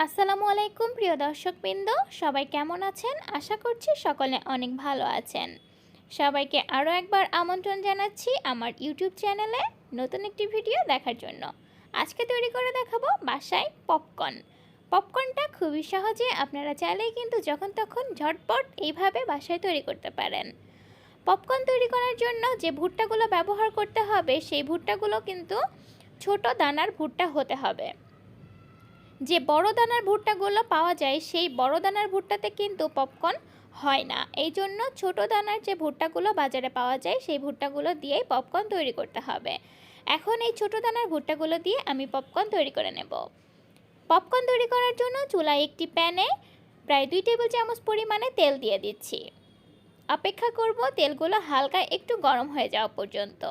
আসসালামু আলাইকুম প্রিয় দর্শকবৃন্দ, সবাই কেমন আছেন? আশা করছি সকলে অনেক ভালো আছেন। সবাইকে আরও একবার আমন্ত্রণ জানাচ্ছি আমার ইউটিউব চ্যানেলে নতুন একটি ভিডিও দেখার জন্য। আজকে তৈরি করে দেখাবো বাসায় পপকর্ন। পপকর্নটা খুবই সহজে আপনারা চাইলেই কিন্তু যখন তখন ঝটপট এইভাবে বাসায় তৈরি করতে পারেন। পপকর্ন তৈরি করার জন্য যে ভুট্টাগুলো ব্যবহার করতে হবে সেই ভুট্টাগুলো কিন্তু ছোট দানার ভুট্টা হতে হবে। যে বড় দানার ভুট্টাগুলো পাওয়া যায় সেই বড় দানার ভুট্টাতে কিন্তু পপকর্ন হয় না। এই জন্য ছোটো দানার যে ভুট্টাগুলো বাজারে পাওয়া যায় সেই ভুট্টাগুলো দিয়েই পপকর্ন তৈরি করতে হবে। এখন এই ছোটো দানার ভুট্টাগুলো দিয়ে আমি পপকর্ন তৈরি করে নেব। পপকর্ন তৈরি করার জন্য চুলায় একটি প্যানে প্রায় 2 টেবিল চামচ পরিমাণে তেল দিয়ে দিচ্ছি। অপেক্ষা করব তেলগুলো হালকা একটু গরম হয়ে যাওয়া পর্যন্ত।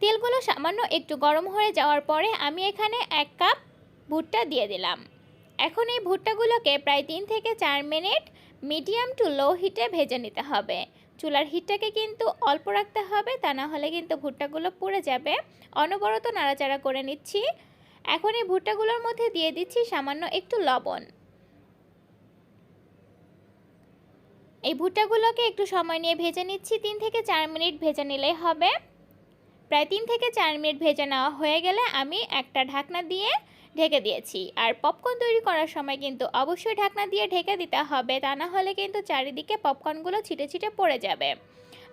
তেলগুলো সামান্য একটু গরম হয়ে যাওয়ার পরে আমি এখানে 1 কাপ ভুট্টা দিয়ে দিলাম। এখন এই ভুট্টাগুলোকে প্রায় 3 থেকে 4 মিনিট মিডিয়াম টু লো হিটে ভেজে নিতে হবে। চুলার হিটটাকে কিন্তু অল্প রাখতে হবে, তা না হলে কিন্তু ভুট্টাগুলো পুড়ে যাবে। অনবরত নাড়াচাড়া করে নিচ্ছি। এখন এই ভুট্টাগুলোর মধ্যে দিয়ে দিচ্ছি সামান্য একটু লবণ। এই ভুট্টাগুলোকে একটু সময় নিয়ে ভেজে নিচ্ছি। 3 থেকে 4 মিনিট ভেজে নিলেই হবে। প্রায় 3 থেকে 4 মিনিট ভেজে নেওয়া হয়ে গেলে আমি একটা ঢাকনা দিয়ে ঢেকে দিয়েছি। আর পপকর্ন তৈরি করার সময় কিন্তু অবশ্যই ঢাকনা দিয়ে ঢেকে দিতে হবে, তা না হলে কিন্তু চারিদিকে পপকর্নগুলো ছিটে ছিটে পড়ে যাবে।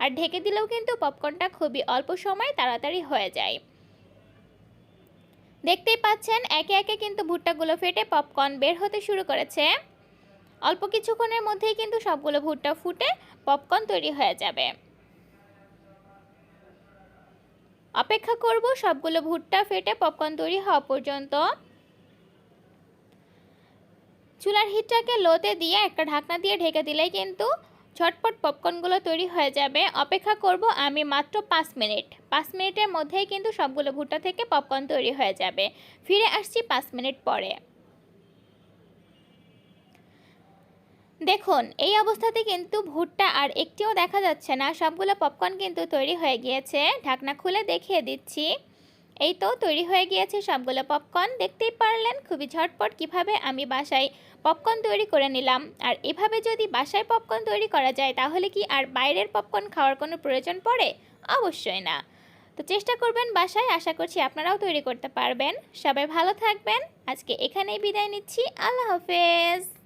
আর ঢেকে দিলেও কিন্তু পপকর্নটা খুবই অল্প সময় তাড়াতাড়ি হয়ে যায়। দেখতেই পাচ্ছেন একে একে কিন্তু ভুট্টাগুলো ফেটে পপকর্ন বের হতে শুরু করেছে। অল্প কিছুক্ষণের মধ্যেই কিন্তু সবগুলো ভুট্টা ফুটে পপকর্ন তৈরি হয়ে যাবে। অপেক্ষা করব সবগুলো ভুট্টা ফেটে পপকর্ন তৈরি হওয়া পর্যন্ত। চুলার হিটটাকে লোতে দিয়ে একটা ঢাকনা দিয়ে ঢেকে দিলেই কিন্তু ঝটপট পপকর্নগুলো তৈরি হয়ে যাবে। অপেক্ষা করব আমি মাত্র 5 মিনিট। 5 মিনিটের মধ্যেই কিন্তু সবগুলো ভুট্টা থেকে পপকর্ন তৈরি হয়ে যাবে। ফিরে আসছি 5 মিনিট পরে। দেখুন এই অবস্থাতে কিন্তু ভুট্টা আর একটিও দেখা যাচ্ছে না, সবগুলো পপকর্ন কিন্তু তৈরি হয়ে গিয়েছে। ঢাকনা খুলে দেখিয়ে দিচ্ছি। এই তো তৈরি হয়ে গিয়েছে সবগুলো পপকর্ন। দেখতেই পারলেন খুবই ঝটপট কিভাবে আমি বাসায় পপকর্ন তৈরি করে নিলাম। আর এভাবে যদি বাসায় পপকর্ন তৈরি করা যায় তাহলে কি আর বাইরের পপকর্ন খাওয়ার কোনো প্রয়োজন পড়ে? অবশ্যই না। তো চেষ্টা করবেন বাসায়, আশা করছি আপনারাও তৈরি করতে পারবেন। সবাই ভালো থাকবেন। আজকে এখানেই বিদায় নিচ্ছি। আল্লাহ হাফেজ।